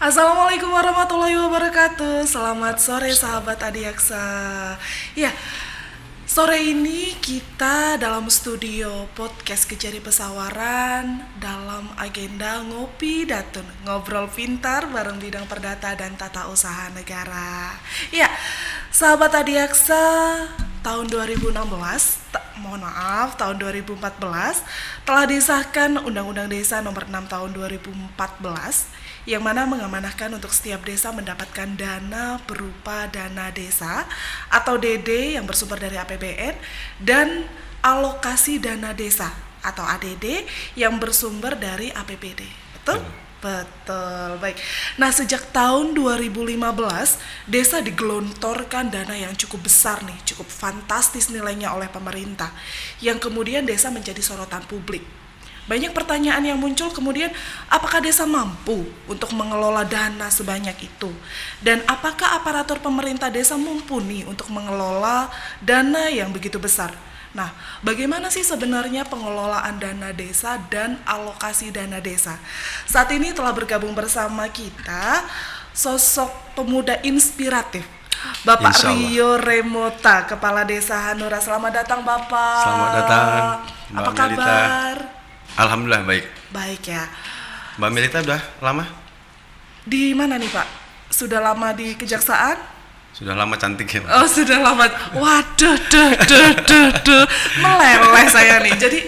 Assalamualaikum warahmatullahi wabarakatuh. Selamat sore sahabat Adiaksa. Ya, sore ini kita dalam studio podcast Kejari Pesawaran dalam agenda Ngopi Datun, ngobrol pintar bareng bidang perdata dan tata usaha negara. Ya, sahabat Adiaksa, tahun 2016, tahun 2014 telah disahkan Undang-Undang Desa Nomor 6 Tahun 2014 yang mana mengamanahkan untuk setiap desa mendapatkan dana berupa dana desa atau DD yang bersumber dari APBN dan alokasi dana desa atau ADD yang bersumber dari APBD. Betul? Betul, baik. Nah, sejak tahun 2015, desa digelontorkan dana yang cukup besar nih, cukup fantastis nilainya oleh pemerintah, yang kemudian desa menjadi sorotan publik. Banyak pertanyaan yang muncul kemudian, apakah desa mampu untuk mengelola dana sebanyak itu? Dan apakah aparatur pemerintah desa mumpuni untuk mengelola dana yang begitu besar? Nah, bagaimana sih sebenarnya pengelolaan dana desa dan alokasi dana desa? Saat ini telah bergabung bersama kita sosok pemuda inspiratif, Bapak Rio Remota, Kepala Desa Hanura. Selamat datang Bapak. Selamat datang, Mbak Apa Melita. kabar? Alhamdulillah baik. Baik ya. Mbak Melita udah lama? Di mana nih Pak? Sudah lama di Kejaksaan? Sudah lama cantik ya, Pak? Oh, sudah lama. Waduh, meleleh saya nih. Jadi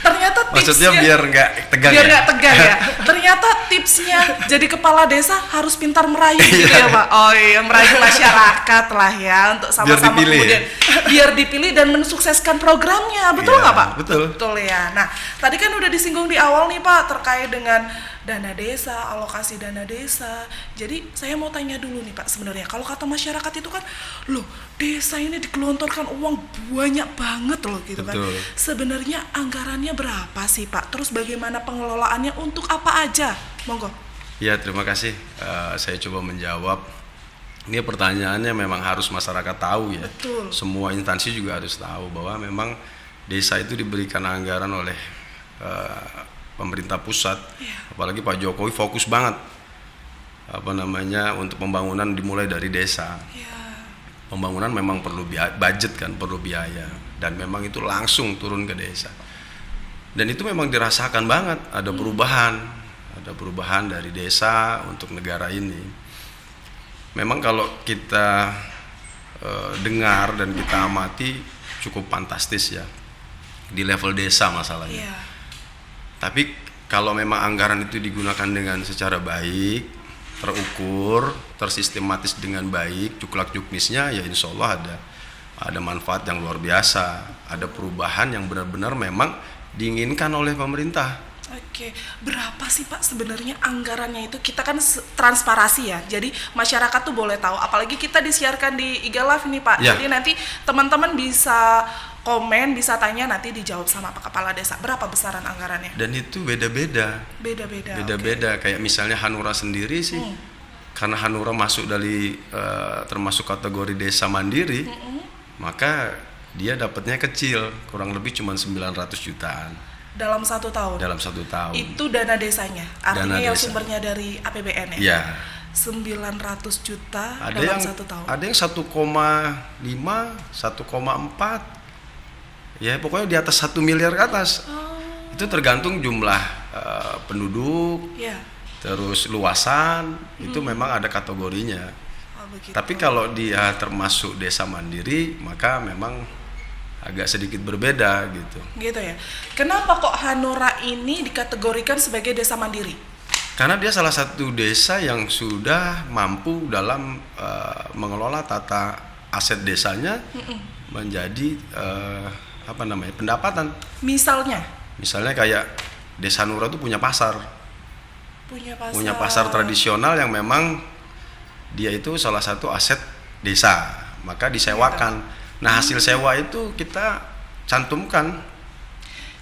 ternyata tipsnya, Maksudnya biar nggak tegang biar ya? nggak tegang ya. Ternyata tipsnya jadi kepala desa harus pintar merayu gitu ya Pak. Oh iya, merayu masyarakat lah ya untuk sama-sama Biar dipilih, kemudian biar dipilih dan mensukseskan programnya. Betul nggak Pak? Betul. Betul ya. Nah, tadi kan udah disinggung di awal nih Pak terkait dengan dana desa, alokasi dana desa. Jadi saya mau tanya dulu nih Pak, sebenarnya kalau kata masyarakat itu kan, loh desa ini digelontorkan uang banyak banget loh gitu. Betul. Kan. Sebenarnya anggarannya berapa sih Pak? Terus bagaimana pengelolaannya untuk apa aja? Monggo. Ya, terima kasih. Saya coba menjawab. Ini pertanyaannya memang harus masyarakat tahu ya. Betul. Semua instansi juga harus tahu bahwa memang desa itu diberikan anggaran oleh pemerintah pusat. Apalagi Pak Jokowi fokus banget untuk pembangunan dimulai dari desa. Pembangunan memang perlu budget kan, perlu biaya, dan memang itu langsung turun ke desa. Dan itu memang dirasakan banget, ada perubahan dari desa untuk negara ini. Memang kalau kita dengar dan kita amati cukup fantastis ya di level desa masalahnya. Tapi kalau memang anggaran itu digunakan dengan secara baik, terukur, tersistematis dengan baik, cuklak-cuknisnya ya insya Allah ada manfaat yang luar biasa, ada perubahan yang benar-benar memang diinginkan oleh pemerintah. Oke, berapa sih Pak sebenarnya anggarannya itu? Kita kan transparasi ya, jadi masyarakat tuh boleh tahu. Apalagi kita disiarkan di IG Live ini Pak, Ya. jadi nanti teman-teman bisa komen, bisa tanya, nanti dijawab sama Pak Kepala Desa. Berapa besaran anggarannya? Dan itu beda-beda. Beda-beda. Kayak misalnya Hanura sendiri sih, karena Hanura masuk dari termasuk kategori desa mandiri, maka dia dapatnya kecil, kurang lebih cuma 900 jutaan. Dalam 1 tahun? Dalam 1 tahun. Itu dana desanya? Artinya Dana yang desa. sumbernya dari APBN ya? Iya. 900 juta Ada dalam yang 1 tahun? Ada yang 1,5, 1,4. Ya pokoknya di atas 1 miliar ke atas. Itu tergantung jumlah penduduk, terus luasan, itu memang ada kategorinya. Begitu. Tapi kalau dia termasuk desa mandiri, maka memang agak sedikit berbeda gitu. Gitu ya. Kenapa kok Hanura ini dikategorikan sebagai desa mandiri? Karena dia salah satu desa yang sudah mampu dalam mengelola tata aset desanya menjadi pendapatan. Misalnya kayak Desa Hanura itu punya pasar tradisional yang memang dia itu salah satu aset desa, maka disewakan. Nah, hasil sewa itu kita cantumkan.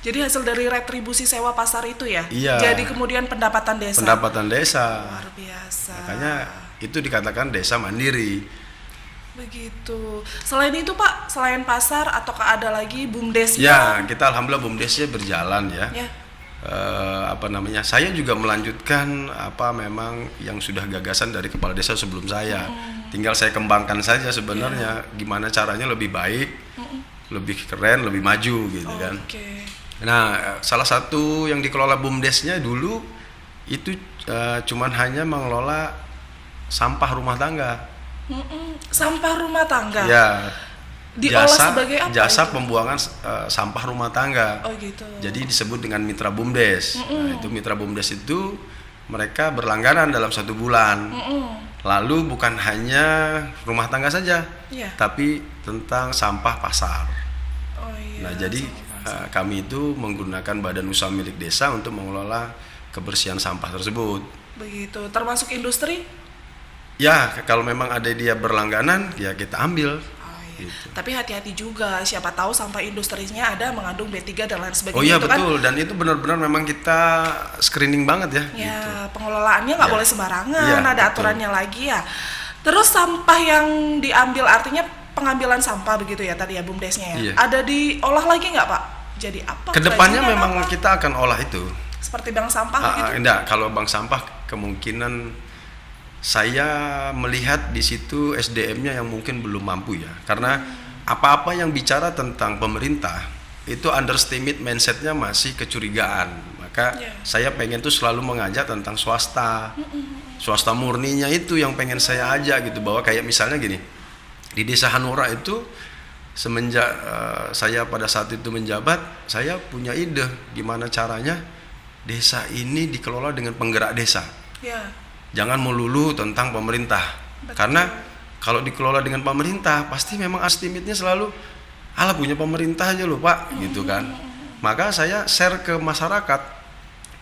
Jadi hasil dari retribusi sewa pasar itu ya? Iya. Jadi kemudian pendapatan desa. Luar biasa. Makanya itu dikatakan desa mandiri. Begitu. Selain itu Pak, selain pasar ataukah ada lagi BUMDes? Ya, kita alhamdulillah BUMDesnya berjalan ya. Saya juga melanjutkan memang yang sudah gagasan dari kepala desa sebelum saya. Tinggal saya kembangkan saja sebenarnya gimana caranya lebih baik, lebih keren, lebih maju gitu kan. Nah, salah satu yang dikelola BUMDesnya dulu itu cuman hanya mengelola sampah rumah tangga. Sampah rumah tangga. Ya. Diolah sebagai apa? Jasa itu? pembuangan sampah rumah tangga. Oh gitu. Jadi disebut dengan mitra BUMDes. Nah, itu mitra BUMDes itu mereka berlangganan dalam 1 bulan. Lalu bukan hanya rumah tangga saja, tapi tentang sampah pasar. Nah, jadi kami itu menggunakan badan usaha milik desa untuk mengelola kebersihan sampah tersebut. Begitu. Termasuk industri? Ya, kalau memang ada dia berlangganan, ya kita ambil. Gitu. Tapi hati-hati juga, siapa tahu sampah industrinya ada mengandung B3 dan lain sebagainya. Oh iya betul, dan itu benar-benar memang kita screening banget ya. Ya, gitu. Pengelolaannya nggak boleh sembarangan, ada aturannya lagi ya. Terus sampah yang diambil artinya pengambilan sampah begitu ya tadi ya BUMDesnya ya. Ada diolah lagi nggak Pak? Jadi apa? Kedepannya memang kita akan olah itu. Seperti bank sampah gitu? Enggak, kalau bank sampah kemungkinan saya melihat di situ SDM-nya yang mungkin belum mampu ya, karena apa-apa yang bicara tentang pemerintah itu underestimate mindsetnya masih kecurigaan. Maka saya pengen tuh selalu mengajak tentang swasta, swasta murninya itu yang pengen saya ajak gitu, bahwa kayak misalnya gini, di Desa Hanura itu semenjak saya pada saat itu menjabat, saya punya ide gimana caranya desa ini dikelola dengan penggerak desa. Jangan melulu tentang pemerintah. Karena kalau dikelola dengan pemerintah pasti memang estimate-nya selalu punya pemerintah aja loh Pak, gitu kan. Maka saya share ke masyarakat,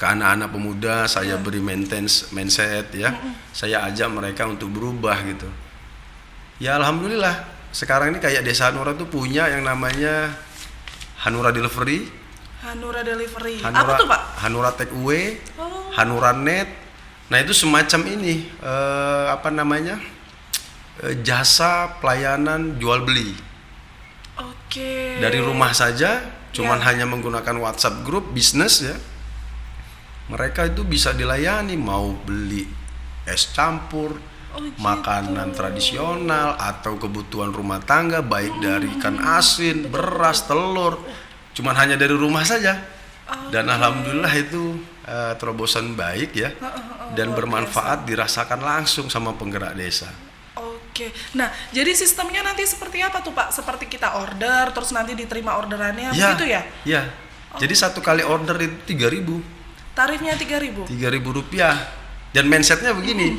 ke anak-anak pemuda, saya beri mindset ya. Saya ajak mereka untuk berubah gitu. Ya alhamdulillah sekarang ini kayak Desa Hanura tuh punya yang namanya Hanura Delivery. Hanura Delivery. Apa tuh Pak? Hanura Take Away, Hanura Net. Nah itu semacam ini jasa pelayanan jual beli. Dari rumah saja, cuman hanya menggunakan WhatsApp grup bisnis ya. Mereka itu bisa dilayani, mau beli es campur, makanan tradisional atau kebutuhan rumah tangga baik dari ikan asin, beras, telur, cuman hanya dari rumah saja. Dan alhamdulillah itu terobosan baik ya, dan bermanfaat dirasakan langsung sama penggerak desa. Nah jadi sistemnya nanti seperti apa tuh Pak? Seperti kita order terus nanti diterima orderannya begitu ya? Iya. Jadi 1 kali order itu 3.000. Tarifnya 3.000 rupiah. Dan mindsetnya begini,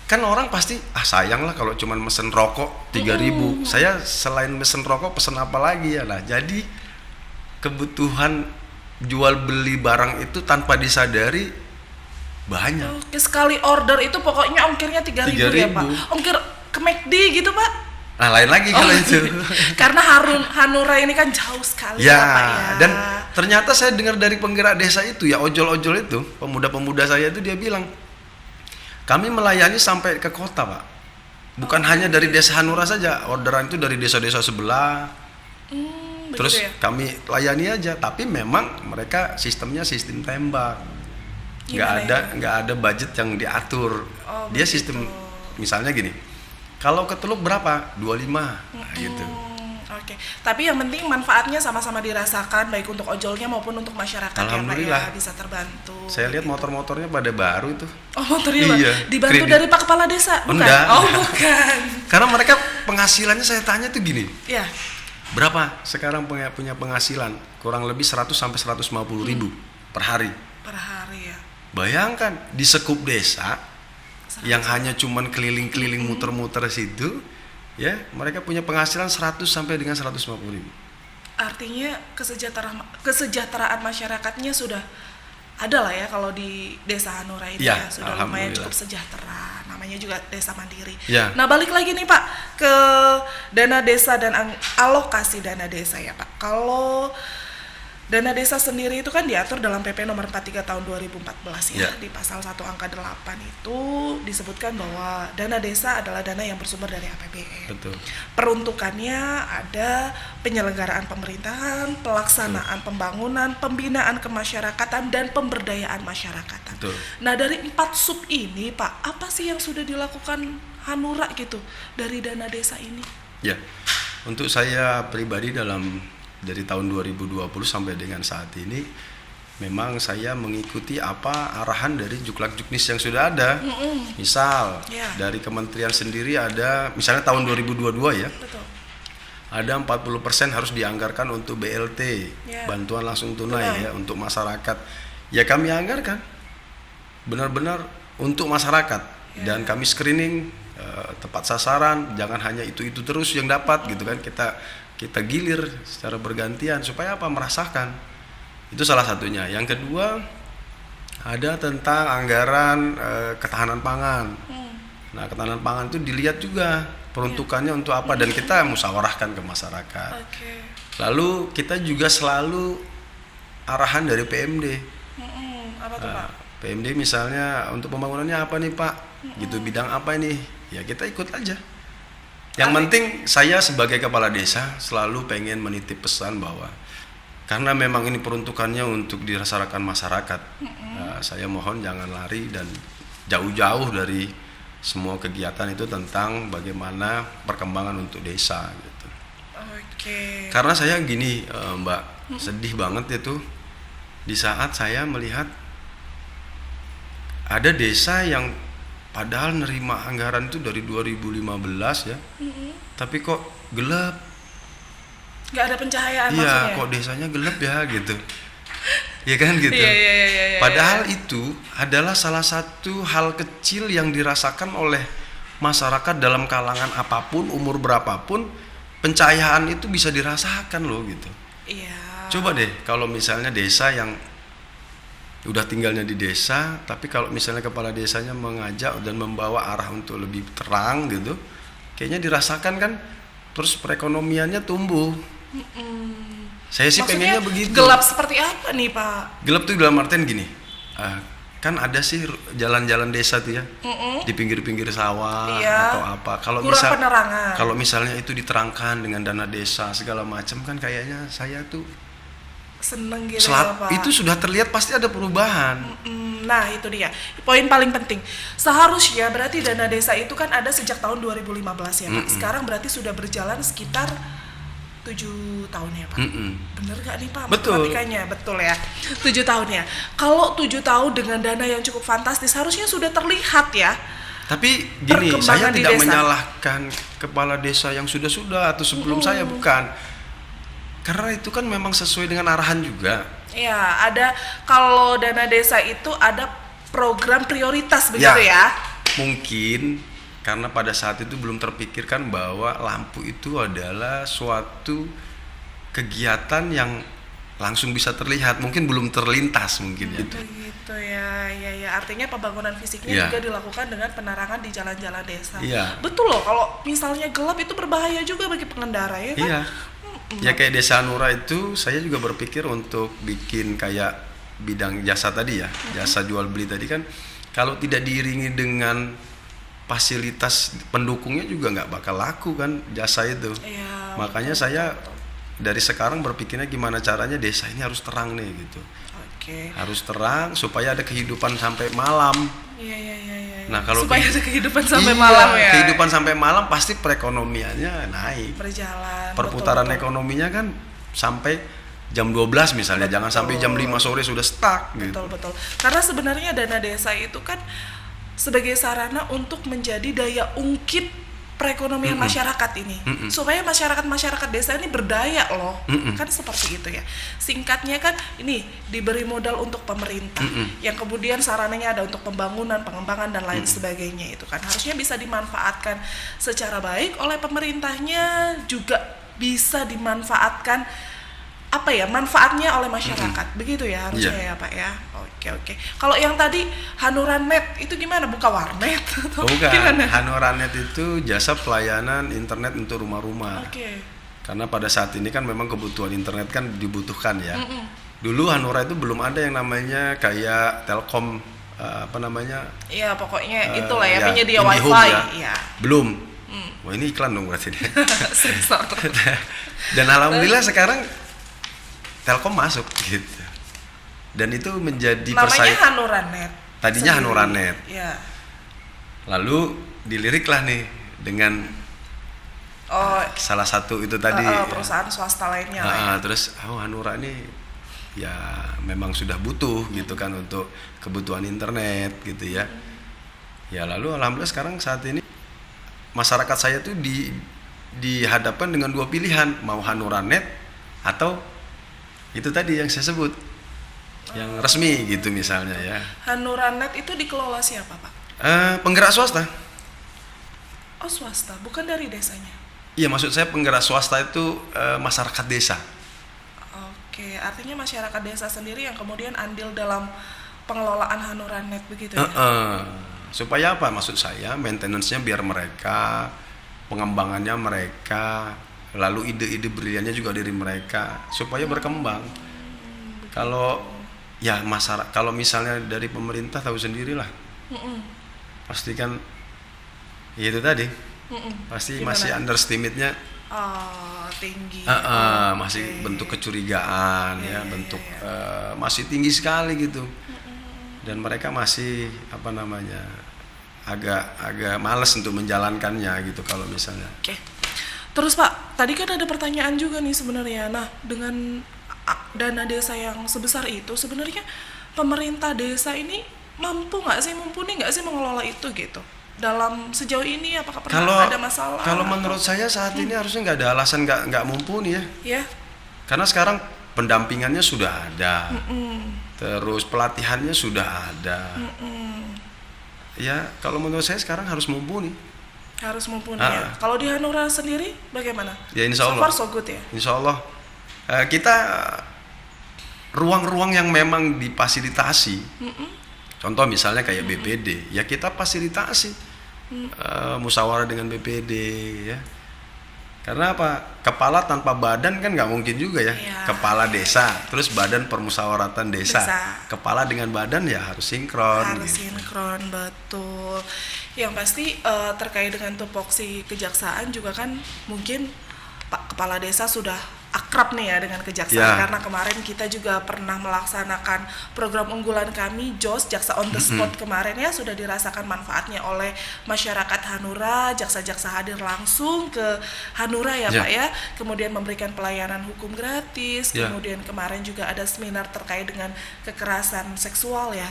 kan orang pasti sayang lah kalau cuma mesen rokok 3.000. Saya selain mesen rokok pesen apa lagi ya lah. Jadi kebutuhan jual beli barang itu tanpa disadari banyak. Sekali order itu pokoknya ongkirnya 3.000 ya Pak? Ongkir ke McD gitu Pak? Nah lain lagi kalau itu. Karena Hanura ini kan jauh sekali ya Pak ya. Dan ternyata saya dengar dari penggerak desa itu ya, ojol-ojol itu, pemuda-pemuda saya itu, dia bilang kami melayani sampai ke kota Pak. Bukan hanya dari Desa Hanura saja, orderan itu dari desa-desa sebelah. Terus kami layani aja, tapi memang mereka sistemnya sistem tembak, nggak ada budget yang diatur. Dia sistem misalnya gini, kalau ke Teluk berapa? 25 gitu. Tapi yang penting manfaatnya sama-sama dirasakan baik untuk ojolnya maupun untuk masyarakat. Alhamdulillah ya Pak ya, bisa terbantu. Saya lihat motor-motornya pada baru itu. Motornya dibantu dari Pak Kepala Desa? Bukan? Bukan. Karena mereka penghasilannya saya tanya tuh gini. Iya. Berapa sekarang punya penghasilan? Kurang lebih 100 sampai 150 ribu per hari. Per hari ya. Bayangkan di sekup desa yang hanya cuman keliling-keliling muter-muter situ, ya mereka punya penghasilan 100 sampai dengan 150 ribu. Artinya kesejahteraan masyarakatnya sudah ada lah ya kalau di Desa Hanura ini ya sudah lumayan cukup sejahtera. Namanya juga desa mandiri. Nah balik lagi nih Pak ke dana desa dan alokasi dana desa ya Pak. Kalau Dana desa sendiri itu kan diatur dalam PP nomor 43 tahun 2014 ya. Di pasal 1 angka 8 itu disebutkan bahwa dana desa adalah dana yang bersumber dari APBN. Betul. Peruntukannya ada penyelenggaraan pemerintahan, pelaksanaan pembangunan, pembinaan kemasyarakatan, dan pemberdayaan masyarakatan. Betul. Nah, dari 4 sub ini, Pak, apa sih yang sudah dilakukan Hanura gitu dari dana desa ini? Ya, untuk saya pribadi dari tahun 2020 sampai dengan saat ini, memang saya mengikuti apa arahan dari Juklak-Juknis yang sudah ada. Misal dari kementerian sendiri ada, misalnya tahun 2022 ya. Betul. Ada 40% harus dianggarkan untuk BLT, bantuan langsung tunai ya untuk masyarakat. Ya kami anggarkan benar-benar untuk masyarakat dan kami screening tepat sasaran, jangan hanya itu terus yang dapat gitu kan, kita gilir secara bergantian supaya apa, merasakan. Itu salah satunya. Yang kedua ada tentang anggaran ketahanan pangan. Nah, ketahanan pangan itu dilihat juga peruntukannya untuk apa dan kita musyawarahkan ke masyarakat. Lalu kita juga selalu arahan dari PMD. Apa tuh, Pak? PMD misalnya untuk pembangunannya apa nih, Pak? Gitu, bidang apa ini? Ya kita ikut aja. Yang penting saya sebagai kepala desa selalu pengen menitip pesan bahwa karena memang ini peruntukannya untuk dirasakan masyarakat, saya mohon jangan lari dan jauh-jauh dari semua kegiatan itu tentang bagaimana perkembangan untuk desa gitu. Karena saya gini, Mbak, sedih banget itu di saat saya melihat ada desa yang padahal nerima anggaran itu dari 2015 ya, tapi kok gelap. Nggak ada pencahayaan maksudnya? Iya, kok desanya gelap ya gitu. Ya kan gitu. Iya. Padahal itu adalah salah satu hal kecil yang dirasakan oleh masyarakat dalam kalangan apapun, umur berapapun, pencahayaan itu bisa dirasakan loh gitu. Iya. Coba deh kalau misalnya desa yang udah tinggalnya di desa, tapi kalau misalnya kepala desanya mengajak dan membawa arah untuk lebih terang gitu, kayaknya dirasakan kan, terus perekonomiannya tumbuh. Saya sih Maksudnya pengennya begitu. Gelap seperti apa nih, Pak? Gelap tuh dalam artian gini, kan ada sih jalan-jalan desa tuh ya, di pinggir-pinggir sawah atau apa. Kalau misalnya itu diterangkan dengan dana desa segala macam kan, kayaknya saya tuh seneng gitu ya, Pak. Itu sudah terlihat pasti ada perubahan. Nah itu dia poin paling penting. Seharusnya berarti dana desa itu kan ada sejak tahun 2015 ya, Pak. Sekarang berarti sudah berjalan sekitar 7 tahun ya, Pak. Bener gak nih, Pak? Betul. Matematikanya betul ya. 7 tahun ya. Kalau 7 tahun dengan dana yang cukup fantastis harusnya sudah terlihat ya. Tapi gini, saya tidak menyalahkan kepala desa yang sudah atau sebelum saya, bukan. Karena itu kan memang sesuai dengan arahan juga. Iya, ada kalau dana desa itu ada program prioritas begitu ya. Mungkin karena pada saat itu belum terpikirkan bahwa lampu itu adalah suatu kegiatan yang langsung bisa terlihat, mungkin belum terlintas mungkin ya. Gitu ya. Artinya pembangunan fisiknya juga dilakukan dengan penerangan di jalan-jalan desa. Betul loh, kalau misalnya gelap itu berbahaya juga bagi pengendara ya kan. Ya kayak Desa Hanura itu saya juga berpikir untuk bikin kayak bidang jasa tadi ya, jasa jual beli tadi kan, kalau tidak diiringi dengan fasilitas pendukungnya juga nggak bakal laku kan jasa itu. Makanya saya dari sekarang berpikirnya gimana caranya desa ini harus terang nih gitu. Harus terang supaya ada kehidupan sampai malam. Nah, kalau supaya ada kehidupan sampai malam ya. Kehidupan sampai malam pasti perekonomiannya naik. Berjalan. Perputaran ekonominya kan sampai jam 12 misalnya, jangan sampai jam 5 sore sudah stuck gitu. Betul. Karena sebenarnya dana desa itu kan sebagai sarana untuk menjadi daya ungkit perekonomian masyarakat ini, supaya masyarakat desa ini berdaya loh, kan seperti itu ya. Singkatnya kan ini diberi modal untuk pemerintah, yang kemudian sarananya ada untuk pembangunan, pengembangan dan lain sebagainya, itu kan harusnya bisa dimanfaatkan secara baik oleh pemerintahnya, juga bisa dimanfaatkan manfaatnya oleh masyarakat, begitu ya harusnya ya Pak ya. Oke. Kalau yang tadi Hanuranet itu gimana? Buka warnet atau bukan? Gimana? Hanuranet itu jasa pelayanan internet untuk rumah-rumah. Karena pada saat ini kan memang kebutuhan internet kan dibutuhkan ya. Dulu Hanura itu belum ada yang namanya kayak Telkom apa namanya? Iya, pokoknya itulah ya, ya, penyedia IndiHome wifi. ya. Iya. Belum. Wah, ini iklan dong berarti. Sensor. Dan alhamdulillah sekarang Telkom masuk gitu. Dan itu menjadi Namanya Hanuranet. Tadinya sendiri. Hanuranet. Iya. Lalu diliriklah nih dengan salah satu itu tadi perusahaan swasta lainnya lah ya. Terus Hanura ini ya memang sudah butuh gitu kan untuk kebutuhan internet gitu ya. Ya lalu alhamdulillah sekarang saat ini masyarakat saya tuh dihadapkan dengan dua pilihan, mau Hanuranet atau itu tadi yang saya sebut yang resmi gitu misalnya ya. Hanuranet itu dikelola siapa, Pak? Penggerak swasta. Oh, swasta, bukan dari desanya. Iya, maksud saya penggerak swasta itu masyarakat desa. Oke, artinya masyarakat desa sendiri yang kemudian andil dalam pengelolaan Hanuranet begitu ya? Supaya apa? Maksud saya maintenance-nya biar mereka, pengembangannya mereka, lalu ide-ide briliannya juga dari mereka, supaya berkembang. Kalau ya masyarakat, kalau misalnya dari pemerintah tahu sendirilah, pasti kan ya itu tadi. Pasti Gimana? masih underestimate-nya tinggi. Masih bentuk kecurigaan ya, bentuk masih tinggi sekali gitu. Dan mereka masih apa namanya agak males untuk menjalankannya gitu kalau misalnya. Oke. Terus Pak, tadi kan ada pertanyaan juga nih sebenarnya. Nah, dengan dana desa yang sebesar itu sebenarnya pemerintah desa ini mumpuni nggak sih mengelola itu gitu? Dalam sejauh ini apakah pernah ada masalah? Kalau menurut saya saat ini harusnya nggak ada alasan nggak mumpuni ya. Ya. Karena sekarang pendampingannya sudah ada, terus pelatihannya sudah ada. Ya kalau menurut saya sekarang harus mumpuni. Harus mumpuni ya. Kalau di Hanura sendiri bagaimana? Ya insya Allah. So far so good ya. Insya Allah kita ruang-ruang yang memang difasilitasi. Contoh misalnya kayak BPD, ya kita fasilitasi. Musyawarah dengan BPD ya. Karena apa? Kepala tanpa badan kan nggak mungkin juga ya. Kepala desa, terus badan permusyawaratan desa. Kepala dengan badan ya harus sinkron. Harus sinkron, betul. Yang pasti terkait dengan tupoksi kejaksaan juga kan mungkin Pak Kepala Desa sudah akrab nih ya dengan kejaksaan karena kemarin kita juga pernah melaksanakan program unggulan kami JOS Jaksa on the Spot kemarin ya, sudah dirasakan manfaatnya oleh masyarakat Hanura, jaksa-jaksa hadir langsung ke Hanura ya Pak ya, kemudian memberikan pelayanan hukum gratis, kemudian kemarin juga ada seminar terkait dengan kekerasan seksual ya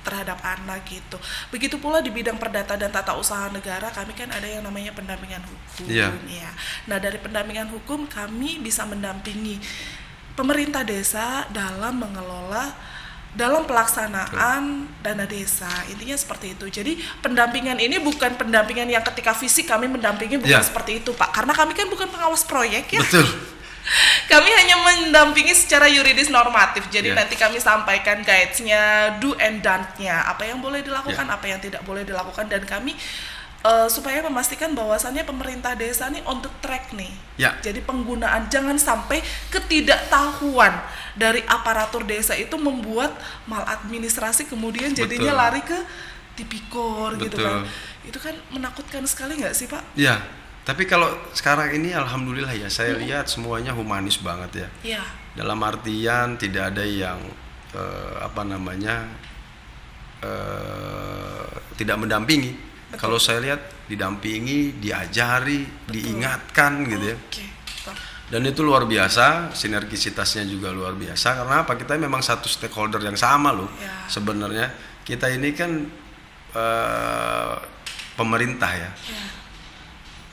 terhadap anak gitu. Begitu pula di bidang perdata dan tata usaha negara kami kan ada yang namanya pendampingan hukum ya. Nah dari pendampingan hukum kami bisa mendampingi pemerintah desa dalam mengelola, dalam pelaksanaan dana desa, intinya seperti itu. Jadi pendampingan ini bukan pendampingan yang ketika fisik kami mendampingi, bukan seperti itu Pak, karena kami kan bukan pengawas proyek ya. Betul. Kami hanya mendampingi secara yuridis normatif. Jadi nanti kami sampaikan guides-nya, do and don't-nya, apa yang boleh dilakukan, apa yang tidak boleh dilakukan, dan kami supaya memastikan bahwasannya pemerintah desa nih on the track nih. Jadi penggunaan, jangan sampai ketidaktahuan dari aparatur desa itu membuat maladministrasi kemudian jadinya lari ke tipikor gitu kan. Itu kan menakutkan sekali nggak sih Pak? Iya. Tapi kalau sekarang ini alhamdulillah ya, saya lihat semuanya humanis banget ya. Dalam artian tidak ada yang tidak mendampingi. Kalau saya lihat didampingi, diajari, diingatkan gitu ya. Dan itu luar biasa, sinergisitasnya juga luar biasa. Karena apa? Kita memang satu stakeholder yang sama loh. Sebenarnya kita ini kan pemerintah ya.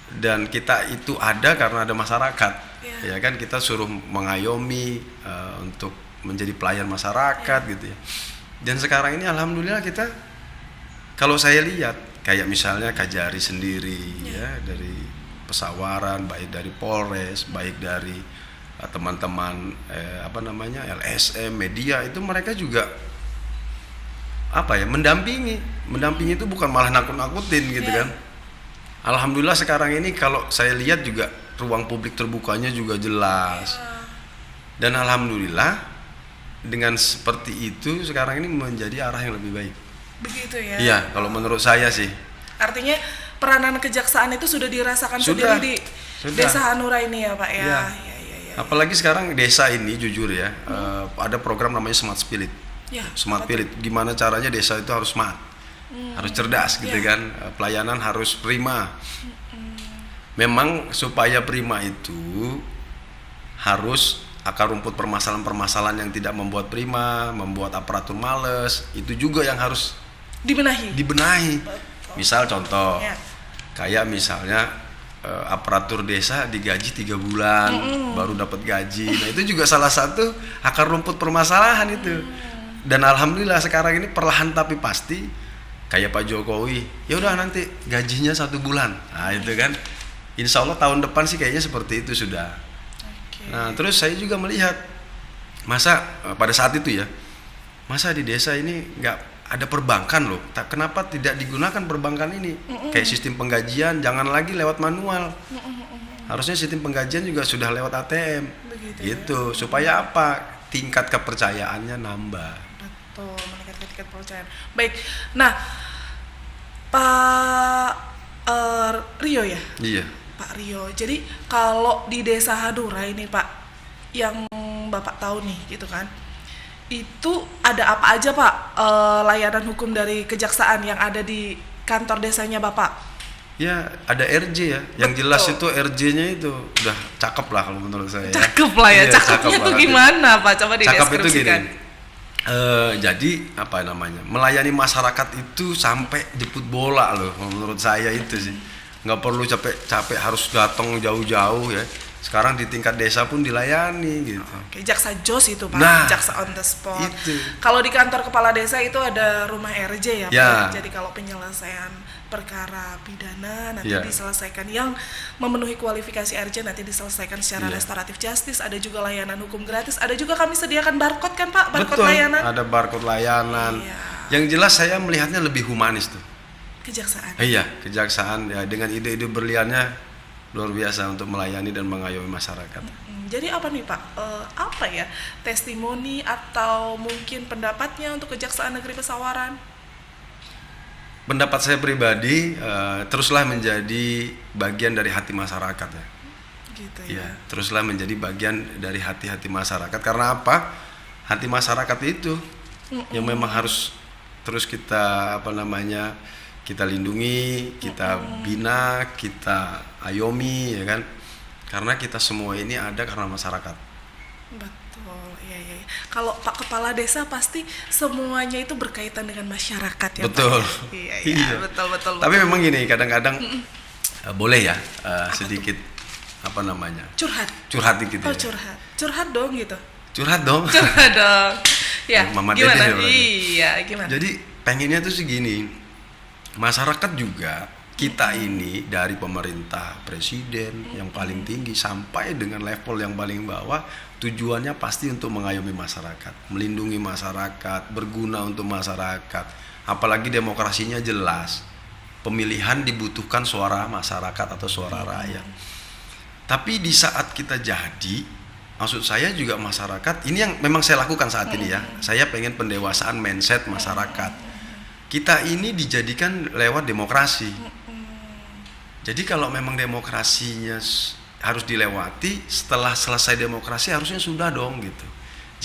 Dan kita itu ada karena ada masyarakat, ya kan, kita suruh mengayomi untuk menjadi pelayan masyarakat gitu ya. Dan sekarang ini alhamdulillah kita, kalau saya lihat kayak misalnya Kajari sendiri ya, dari Pesawaran, baik dari Polres, baik dari teman-teman LSM media, itu mereka juga mendampingi itu bukan malah nakut-nakutin gitu kan. Alhamdulillah sekarang ini kalau saya lihat juga ruang publik terbukanya juga jelas. Dan alhamdulillah dengan seperti itu sekarang ini menjadi arah yang lebih baik. Begitu ya. Iya, kalau menurut saya sih. Artinya peranan kejaksaan itu sudah dirasakan Sudah, sendiri di sudah. Desa Hanura ini ya Pak ya. Iya. Ya. Apalagi sekarang desa ini jujur ya, ada program namanya Smart Spirit. Ya, Smart Spirit, gimana caranya desa itu harus smart, harus cerdas gitu kan, pelayanan harus prima. Memang supaya prima itu harus akar rumput permasalahan-permasalahan yang tidak membuat prima, membuat aparatur males, itu juga yang harus dibenahi. Misal contoh, kayak misalnya aparatur desa digaji 3 bulan baru dapat gaji. Nah itu juga salah satu akar rumput permasalahan itu. Dan alhamdulillah sekarang ini perlahan tapi pasti kayak Pak Jokowi, ya udah nanti gajinya 1 bulan. Nah itu kan, insya Allah tahun depan sih kayaknya seperti itu sudah. Nah terus saya juga melihat masa pada saat itu ya, masa di desa ini nggak ada perbankan loh, kenapa tidak digunakan perbankan ini? Kayak sistem penggajian jangan lagi lewat manual, harusnya sistem penggajian juga sudah lewat ATM. Begitu gitu ya? Supaya apa? Tingkat kepercayaannya nambah. Betul, meningkatkan tingkat kepercayaan. Baik, nah Pak Rio ya? Iya. Pak Rio, jadi kalau di Desa Hanura ini Pak, yang Bapak tahu nih gitu kan, itu ada apa aja Pak layanan hukum dari kejaksaan yang ada di kantor desanya Bapak? Ya ada RJ ya, yang jelas itu RJ-nya itu udah cakep lah kalau menurut saya. Cakep lah ya, iya, cakepnya tuh gimana Pak? Coba dideskripsikan. Cakep itu gini, jadi apa namanya, melayani masyarakat itu sampai jemput bola loh menurut saya itu sih. Nggak perlu capek-capek harus datang jauh-jauh ya. Sekarang di tingkat desa pun dilayani gitu. Oke, jaksa jos itu Pak, nah, jaksa on the spot. Itu. Kalau di kantor kepala desa itu ada rumah RJ ya Pak. Ya. Jadi kalau penyelesaian perkara pidana nanti diselesaikan, yang memenuhi kualifikasi RJ nanti diselesaikan secara restoratif justice. Ada juga layanan hukum gratis. Ada juga kami sediakan barcode kan Pak, barcode layanan. Ada barcode layanan. Yang jelas saya melihatnya lebih humanis tuh. Kejaksaan. Iya, kejaksaan ya dengan ide-ide berliannya luar biasa untuk melayani dan mengayomi masyarakat. Jadi apa nih Pak? Apa ya testimoni atau mungkin pendapatnya untuk Kejaksaan Negeri Pesawaran? Pendapat saya pribadi, teruslah menjadi bagian dari hati masyarakat ya. Gitu ya. Ya, teruslah menjadi bagian dari hati-hati masyarakat. Karena apa? Hati masyarakat itu yang memang harus terus kita kita lindungi, kita bina, kita ayomi ya kan, karena kita semua ini ada karena masyarakat. Betul, iya. Kalau Pak Kepala Desa pasti semuanya itu berkaitan dengan masyarakat ya betul. Pak. Iya. Betul. Tapi memang gini, kadang-kadang boleh ya sedikit curhat dikit. Oh ya. Curhat dong gitu. Curhat dong. Ya. Mama gimana? Dede, iya, gimana? Jadi pengennya tuh segini. Masyarakat juga kita ini dari pemerintah, presiden yang paling tinggi sampai dengan level yang paling bawah, tujuannya pasti untuk mengayomi masyarakat, melindungi masyarakat, berguna untuk masyarakat. Apalagi demokrasinya jelas, pemilihan dibutuhkan suara masyarakat atau suara rakyat. Tapi di saat kita jadi, maksud saya juga masyarakat, ini yang memang saya lakukan saat ini ya, saya pengen pendewasaan mindset masyarakat. Kita ini dijadikan lewat demokrasi. Jadi kalau memang demokrasinya harus dilewati, setelah selesai demokrasi harusnya sudah dong gitu.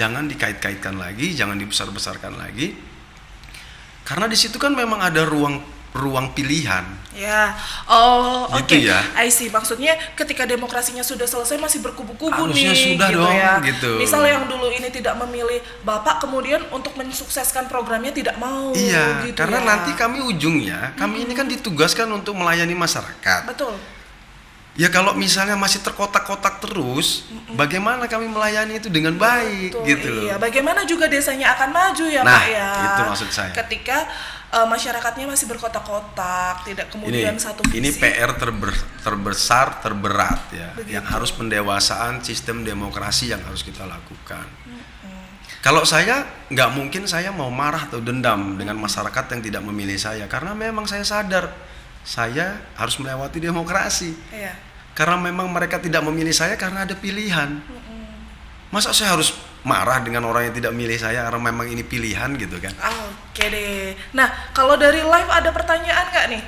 Jangan dikait-kaitkan lagi, jangan dibesar-besarkan lagi. Karena di situ kan memang ada ruang pilihan. Ya, oh gitu oke. Ya. I see. Maksudnya ketika demokrasinya sudah selesai masih berkubu-kubu harusnya nih. Sudah gitu dong, ya. gitu. Misal yang dulu ini tidak memilih Bapak, kemudian untuk mensukseskan programnya tidak mau. Iya, gitu karena ya. nanti kami ujungnya, kami ini kan ditugaskan untuk melayani masyarakat. Betul. Ya kalau misalnya masih terkotak-kotak terus, bagaimana kami melayani itu dengan baik. Betul, gitu loh. Iya, bagaimana juga desanya akan maju ya nah, Pak ya. Itu maksud saya. Ketika masyarakatnya masih berkotak-kotak, tidak kemudian satu visi. Ini PR terbesar, terberat ya. Begitu. Yang harus pendewasaan sistem demokrasi yang harus kita lakukan. Kalau saya nggak mungkin saya mau marah atau dendam dengan masyarakat yang tidak memilih saya, karena memang saya sadar saya harus melewati demokrasi. Iya. Karena memang mereka tidak memilih saya karena ada pilihan. Masa saya harus marah dengan orang yang tidak milih saya karena memang ini pilihan gitu kan? Oke deh. Nah, kalau dari live ada pertanyaan nggak nih?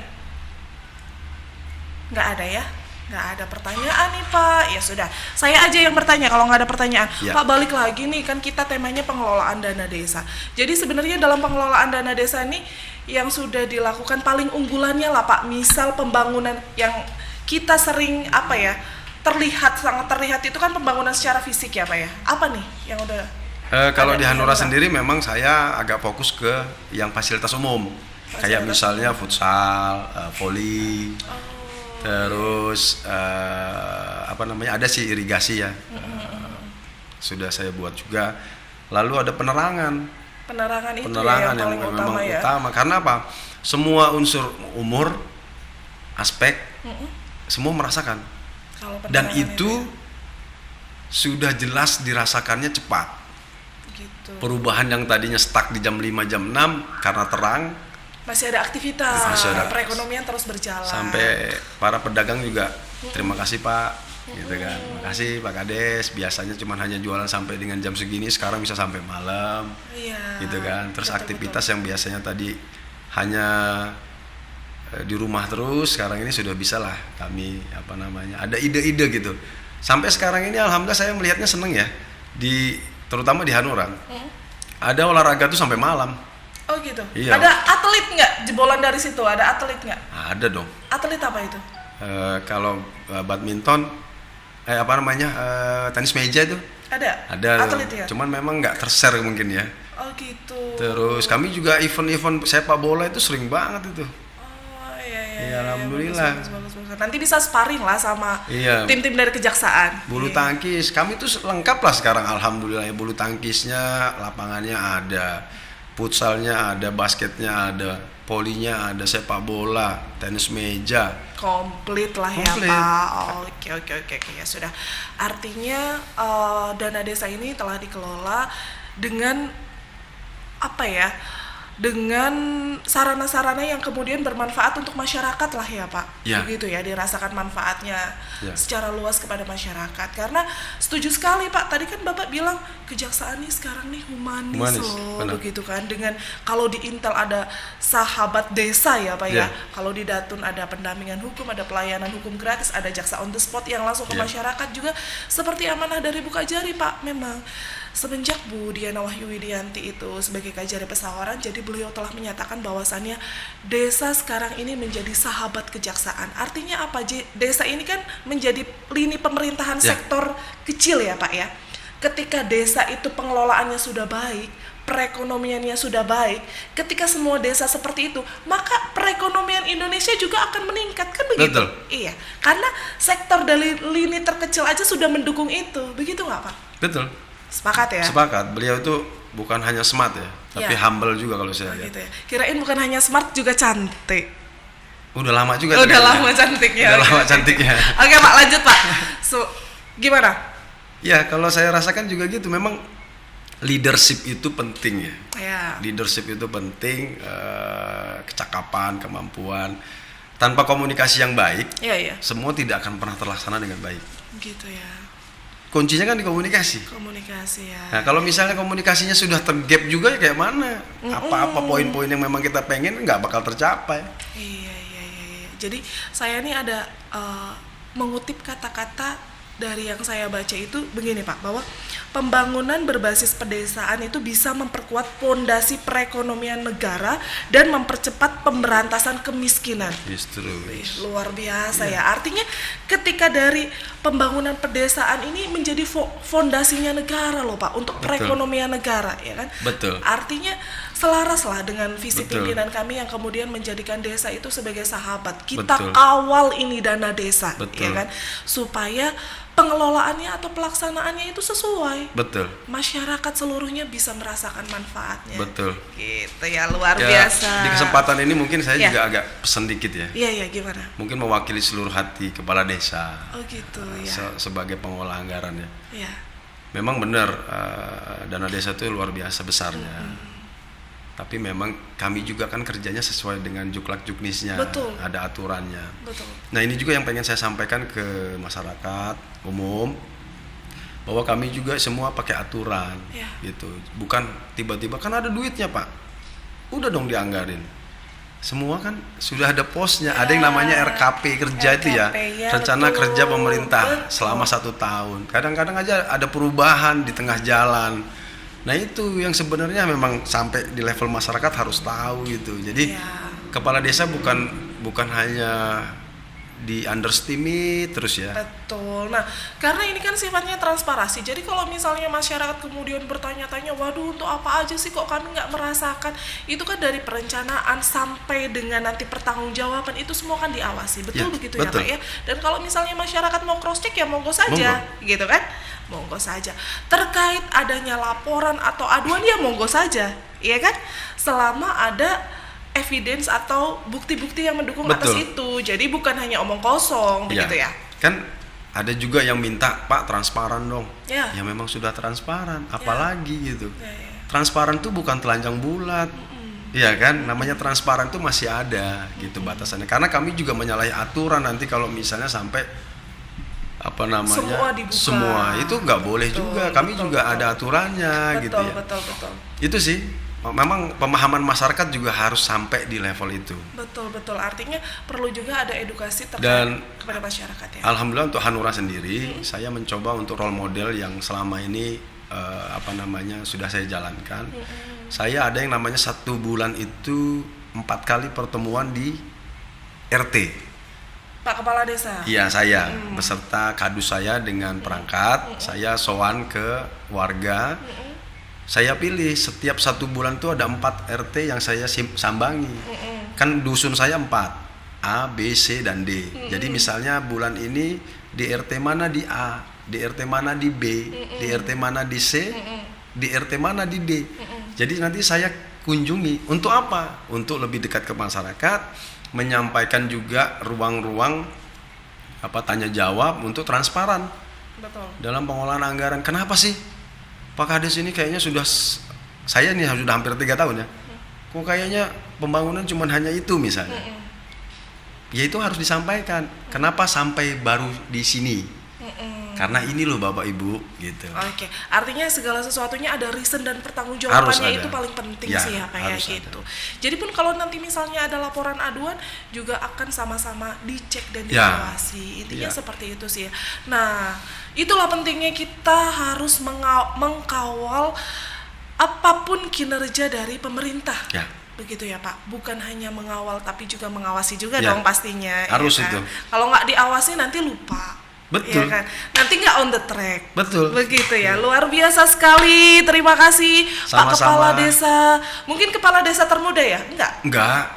Nggak ada ya? Nggak ada pertanyaan nih Pak. Ya sudah, saya aja yang bertanya kalau nggak ada pertanyaan. Ya. Pak, balik lagi nih, kan kita temanya pengelolaan dana desa. Jadi sebenarnya dalam pengelolaan dana desa ini yang sudah dilakukan paling unggulannya lah Pak, misal pembangunan yang kita sering sangat terlihat itu kan pembangunan secara fisik ya Pak ya. Apa nih yang udah Kalau di Hanura sendiri memang saya agak fokus ke yang fasilitas umum. Kayak misalnya futsal, voli, terus ada sih irigasi ya. Sudah saya buat juga. Lalu ada penerangan itu yang paling memang ya? utama. Karena apa? Semua unsur umur, aspek, semua merasakan. Dan itu sudah jelas dirasakannya cepat. Gitu. Perubahan yang tadinya stuck di jam 5, jam 6 karena terang, masih ada aktivitas, perekonomian terus berjalan. Sampai para pedagang juga terima kasih Pak, gitu kan. Terima kasih Pak Kades, biasanya cuma hanya jualan sampai dengan jam segini, sekarang bisa sampai malam. Iya. Gitu kan. Terus aktivitas yang biasanya tadi hanya di rumah terus, sekarang ini sudah bisa lah kami ada ide-ide gitu. Sampai sekarang ini alhamdulillah saya melihatnya seneng ya, terutama di Hanura. Ada olahraga tuh sampai malam. Oh gitu. Iya. Ada atlet nggak jebolan dari situ? Ada atlet nggak? Ada dong. Atlet apa itu? Kalau badminton, tenis meja itu Ada atlet ya. Cuman memang nggak tershare mungkin ya. Oh gitu. Terus kami juga event-event sepak bola itu sering banget itu. Iya, alhamdulillah. Bagus. Nanti bisa sparring lah sama tim-tim dari kejaksaan. Bulu tangkis, kami tuh lengkap lah sekarang alhamdulillah ya. Bulu tangkisnya, lapangannya ada, futsalnya ada, basketnya ada, polinya ada, sepak bola, tenis meja. Komplit lah ya Pak. Oke ya sudah. Artinya dana desa ini telah dikelola dengan dengan sarana-sarana yang kemudian bermanfaat untuk masyarakat lah ya Pak. Ya. Begitu ya, dirasakan manfaatnya secara luas kepada masyarakat. Karena setuju sekali Pak, tadi kan Bapak bilang kejaksaan nih sekarang nih humanis loh, benar. Begitu kan. Dengan kalau di Intel ada sahabat desa ya Pak ya. Kalau di Datun ada pendampingan hukum, ada pelayanan hukum gratis, ada jaksa on the spot yang langsung ke masyarakat juga, seperti amanah dari Buka Jari Pak. Memang semenjak Bu Diana Wahyu Widianti itu sebagai Kajari Pesawaran, jadi beliau telah menyatakan bahwasannya desa sekarang ini menjadi sahabat kejaksaan. Artinya apa? Desa ini kan menjadi lini pemerintahan sektor kecil ya Pak ya. Ketika desa itu pengelolaannya sudah baik, perekonomiannya sudah baik, ketika semua desa seperti itu, maka perekonomian Indonesia juga akan meningkat, kan begitu? Betul. Iya, karena sektor dari lini terkecil aja sudah mendukung itu, begitu nggak Pak? Betul. Sepakat ya? Sepakat. Beliau itu bukan hanya smart ya, tapi humble juga kalau saya lihat. Gitu ya. Kirain bukan hanya smart, juga cantik. Udah lama juga. Udah lama cantiknya. Udah lama cantiknya. Oke Pak, lanjut Pak. Gimana? Ya, kalau saya rasakan juga gitu. Memang leadership itu penting ya. Leadership itu penting, kecakapan, kemampuan. Tanpa komunikasi yang baik, semua tidak akan pernah terlaksana dengan baik. Gitu ya. Kuncinya kan di komunikasi. Komunikasi ya. Nah, kalau misalnya komunikasinya sudah tergap juga ya kayak mana? Apa-apa poin-poin yang memang kita pengen nggak bakal tercapai. Iya. Jadi saya nih ada mengutip kata-kata dari yang saya baca itu begini Pak, bahwa pembangunan berbasis pedesaan itu bisa memperkuat fondasi perekonomian negara dan mempercepat pemberantasan kemiskinan. Justru. Luar biasa ya. Artinya ketika dari pembangunan pedesaan ini menjadi fondasinya negara loh Pak, untuk perekonomian negara ya kan. Betul. Artinya selaras lah dengan visi pimpinan kami yang kemudian menjadikan desa itu sebagai sahabat. Kita kawal ini dana desa, ya kan, supaya pengelolaannya atau pelaksanaannya itu sesuai. Betul. Masyarakat seluruhnya bisa merasakan manfaatnya. Betul. Gitu ya, luar biasa. Di kesempatan ini mungkin saya juga agak pesan dikit ya. Iya, gimana? Mungkin mewakili seluruh hati kepala desa. Oh gitu ya. Sebagai pengelola anggaran ya. Iya. Memang benar dana desa itu luar biasa besarnya. Tapi memang kami juga kan kerjanya sesuai dengan juklak juknisnya, Betul. ada aturannya. Betul. Nah ini juga yang pengen saya sampaikan ke masyarakat umum, bahwa kami juga semua pakai aturan, Ya. gitu. Bukan tiba-tiba kan ada duitnya Pak, udah dong dianggarin. Semua kan sudah ada posnya, ada yang namanya RKP kerja itu ya, RKP, ya, rencana betul. kerja pemerintah Betul. selama 1 tahun. Kadang-kadang aja ada perubahan di tengah jalan. Nah itu yang sebenarnya memang sampai di level masyarakat harus tahu gitu. Jadi Ya. kepala desa bukan hanya di underestimate terus ya. Betul. Nah, karena ini kan sifatnya transparasi. Jadi kalau misalnya masyarakat kemudian bertanya-tanya, waduh untuk apa aja sih kok kami nggak merasakan? Itu kan dari perencanaan sampai dengan nanti pertanggungjawaban itu semua kan diawasi. Betul Ya, begitu betul. ya Pak ya? Dan kalau misalnya masyarakat mau cross check ya monggo saja, gitu kan? Monggo saja. Terkait adanya laporan atau aduan ya monggo saja, iya kan? Selama ada evidence atau bukti-bukti yang mendukung atas Betul. itu. Jadi bukan hanya omong kosong, begitu ya? Kan ada juga yang minta Pak transparan dong. Ya. Ya memang sudah transparan, apalagi gitu. Ya, ya. Transparan tuh bukan telanjang bulat. Iya kan, namanya transparan tuh masih ada gitu batasannya. Karena kami juga menyalahi aturan nanti kalau misalnya sampai apa namanya Semua dibuka. semua itu nggak boleh Betul, juga. Kami betul, juga betul. ada aturannya gitu ya. Betul. Itu sih memang pemahaman masyarakat juga harus sampai di level itu. Betul. Artinya perlu juga ada edukasi terkait Dan kepada masyarakat ya. Alhamdulillah untuk Hanura sendiri, saya mencoba untuk role model yang selama ini sudah saya jalankan. Saya ada yang namanya 1 bulan itu 4 kali pertemuan di RT. Pak Kepala Desa. Iya saya beserta kadus saya dengan perangkat, saya sowan ke warga. Saya pilih setiap 1 bulan itu ada 4 RT yang saya sambangi. Kan dusun saya 4, A, B, C, dan D. Jadi misalnya bulan ini di RT mana di A, di RT mana di B, di RT mana di C, di RT mana di D. Jadi nanti saya kunjungi. Untuk apa? Untuk lebih dekat ke masyarakat, menyampaikan juga ruang-ruang tanya jawab untuk transparan Betul. dalam pengolahan anggaran. Kenapa sih Pak Kades ini kayaknya saya nih sudah hampir 3 tahun ya, kok kayaknya pembangunan cuma hanya itu misalnya. Ya itu harus disampaikan. Kenapa sampai baru di sini? Karena ini loh Bapak Ibu gitu. Oke, artinya segala sesuatunya ada reason dan Harus pertanggungjawabannya ada. itu paling penting Ya, sih ya Pak ya harus gitu. Jadi pun kalau nanti misalnya ada laporan aduan juga akan sama-sama dicek dan Ya. diawasi. Intinya Ya. seperti itu sih ya. Nah, itulah pentingnya kita harus mengkawal apapun kinerja dari pemerintah. Ya. Begitu ya Pak, bukan hanya mengawal tapi juga mengawasi juga Ya. dong pastinya. Harus ya kan? itu. Kalau nggak diawasi nanti lupa. Betul. Ya kan? Nanti nggak on the track. Betul. Begitu ya, luar biasa sekali. Terima kasih Pak Sama-sama. Kepala Desa. Mungkin Kepala Desa termuda ya? Enggak.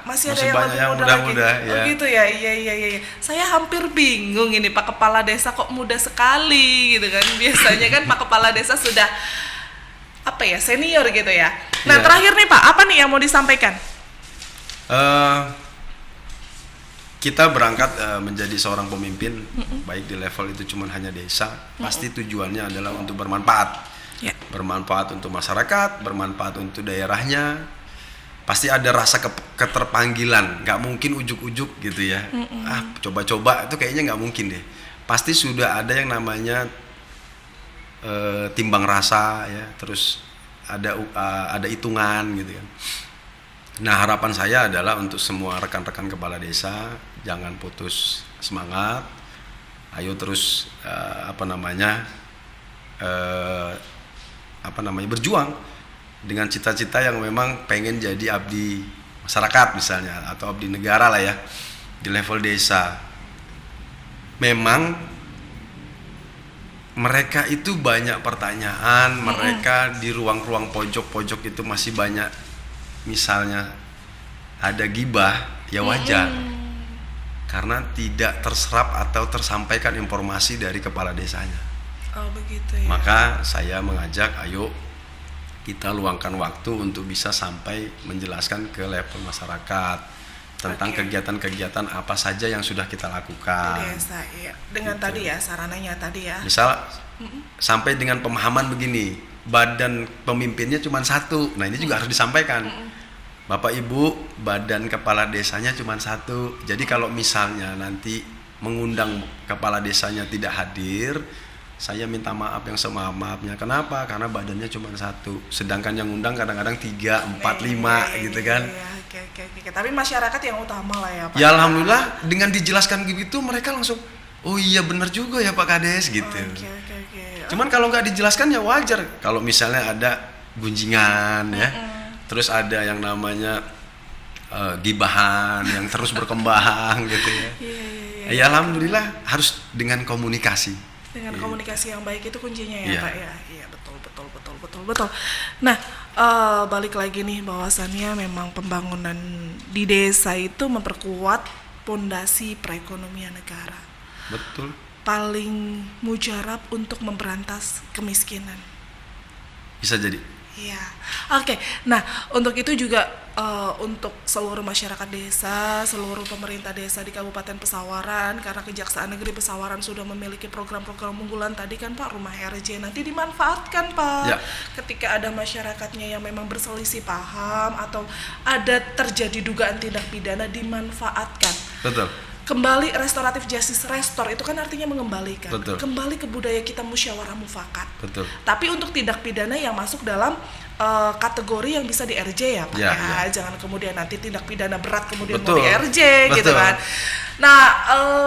Masih Masih ada yang banyak lebih yang muda muda-muda lagi. ya. Oh gitu ya, iya. Saya hampir bingung ini Pak Kepala Desa kok muda sekali gitu kan. Biasanya kan Pak Kepala Desa sudah senior gitu ya. Nah Iya. terakhir nih Pak, apa nih yang mau disampaikan? Kita berangkat menjadi seorang pemimpin, baik di level itu cuma hanya desa, pasti tujuannya adalah untuk bermanfaat. Ya. Bermanfaat untuk masyarakat, bermanfaat untuk daerahnya. Pasti ada rasa keterpanggilan, nggak mungkin ujuk-ujuk gitu ya. Coba-coba itu kayaknya nggak mungkin deh. Pasti sudah ada yang namanya timbang rasa ya, terus ada hitungan gitu kan. Nah harapan saya adalah untuk semua rekan-rekan kepala desa jangan putus semangat, ayo terus berjuang dengan cita-cita yang memang pengen jadi abdi masyarakat misalnya atau abdi negara lah ya di level desa. Memang mereka itu banyak pertanyaan, mereka di ruang-ruang pojok-pojok itu masih banyak. Misalnya ada gibah, ya wajar. Karena tidak terserap atau tersampaikan informasi dari kepala desanya. Oh begitu ya. Maka saya mengajak, ayo kita luangkan waktu untuk bisa sampai menjelaskan ke level masyarakat tentang Oke. kegiatan-kegiatan apa saja yang sudah kita Di lakukan. desa ya. Dengan Gitu. tadi ya sarananya tadi ya. Misal sampai dengan pemahaman begini, badan pemimpinnya cuma 1. Nah ini juga harus disampaikan. Bapak Ibu, badan kepala desanya cuma satu. Jadi kalau misalnya nanti mengundang kepala desanya tidak hadir, saya minta maaf yang semaaf-maafnya. Kenapa? Karena badannya cuma satu. Sedangkan yang undang kadang-kadang 3, 4, 5 gitu kan. Oke. Tapi masyarakat yang utama lah ya Pak. Ya alhamdulillah dengan dijelaskan gitu mereka langsung, oh iya benar juga ya Pak Kades gitu. Oke. Cuman kalau nggak dijelaskan ya wajar. Kalau misalnya ada gunjingan ya. Terus ada yang namanya gibahan yang terus berkembang gitu ya. Iya. Ya alhamdulillah harus dengan komunikasi. Dengan komunikasi yang baik itu kuncinya ya Iya. Pak ya. Iya betul. Nah, balik lagi nih bahwasannya memang pembangunan di desa itu memperkuat pondasi perekonomian negara. Betul. Paling mujarab untuk memberantas kemiskinan. Bisa jadi. Iya, oke. Nah, untuk itu juga untuk seluruh masyarakat desa, seluruh pemerintah desa di Kabupaten Pesawaran, karena Kejaksaan Negeri Pesawaran sudah memiliki program-program unggulan tadi kan Pak, rumah RJ nanti dimanfaatkan Pak. Ya. Ketika ada masyarakatnya yang memang berselisih paham atau ada terjadi dugaan tindak pidana dimanfaatkan. Betul. Kembali restoratif justice, restore itu kan artinya mengembalikan. Betul. Kembali ke budaya kita musyawarah mufakat. Betul. Tapi untuk tindak pidana yang masuk dalam kategori yang bisa di RJ ya Pak Ya. Jangan kemudian nanti tindak pidana berat kemudian Betul. mau di RJ gitu Betul. kan. Nah,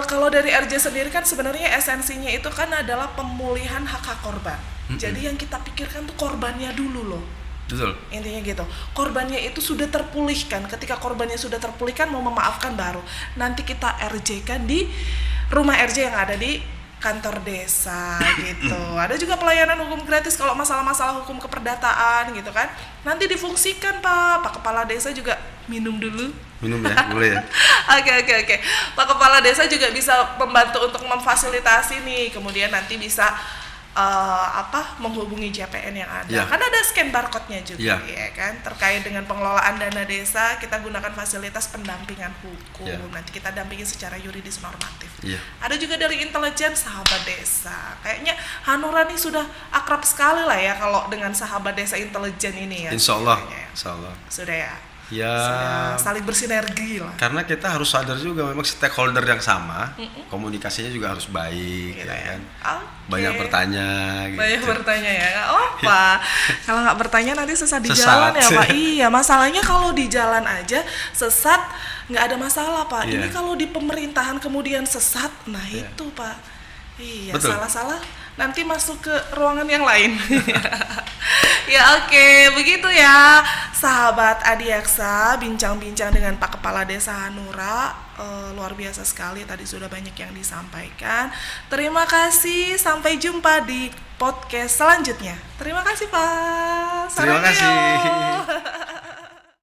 kalau dari RJ sendiri kan sebenarnya esensinya itu kan adalah pemulihan hak korban. Jadi yang kita pikirkan tuh korbannya dulu loh. Betul. Intinya gitu, korbannya itu sudah terpulihkan. Ketika korbannya sudah terpulihkan, mau memaafkan baru nanti kita RJ-kan di rumah RJ yang ada di kantor desa gitu. Ada juga pelayanan hukum gratis kalau masalah-masalah hukum keperdataan gitu kan. Nanti difungsikan Pak Kepala Desa juga minum dulu. Minum ya, boleh ya. Oke. Pak Kepala Desa juga bisa membantu untuk memfasilitasi nih. Kemudian nanti bisa menghubungi JPN yang ada. Ya. Kan ada scan barcode-nya juga Ya. ya kan. Terkait dengan pengelolaan dana desa, kita gunakan fasilitas pendampingan hukum. Ya. Nanti kita dampingi secara yuridis normatif. Iya. Ada juga dari intelijen sahabat desa. Kayaknya Hanura nih sudah akrab sekali lah ya kalau dengan sahabat desa intelijen ini ya. Insya Allah. Kayaknya ya. Insya Allah. Sudah ya. Ya. Sudah saling bersinergi lah. Karena kita harus sadar juga memang stakeholder yang sama, komunikasinya juga harus baik, Gitu ya ya. kan. Oke. Banyak bertanya. Banyak Gitu. bertanya ya, nggak apa. Kalau nggak bertanya nanti sesat di Sesat. jalan ya Pak. Iya, masalahnya kalau di jalan aja sesat nggak ada masalah Pak. Iya. Ini kalau di pemerintahan kemudian sesat, nah Iya. itu Pak. Iya, Betul. salah-salah nanti masuk ke ruangan yang lain. Ya oke, begitu ya sahabat Adiaksa, bincang-bincang dengan Pak Kepala Desa Hanura. Luar biasa sekali, tadi sudah banyak yang disampaikan. Terima kasih, sampai jumpa di podcast selanjutnya. Terima kasih Pak. Terima kasih. Saranghayo.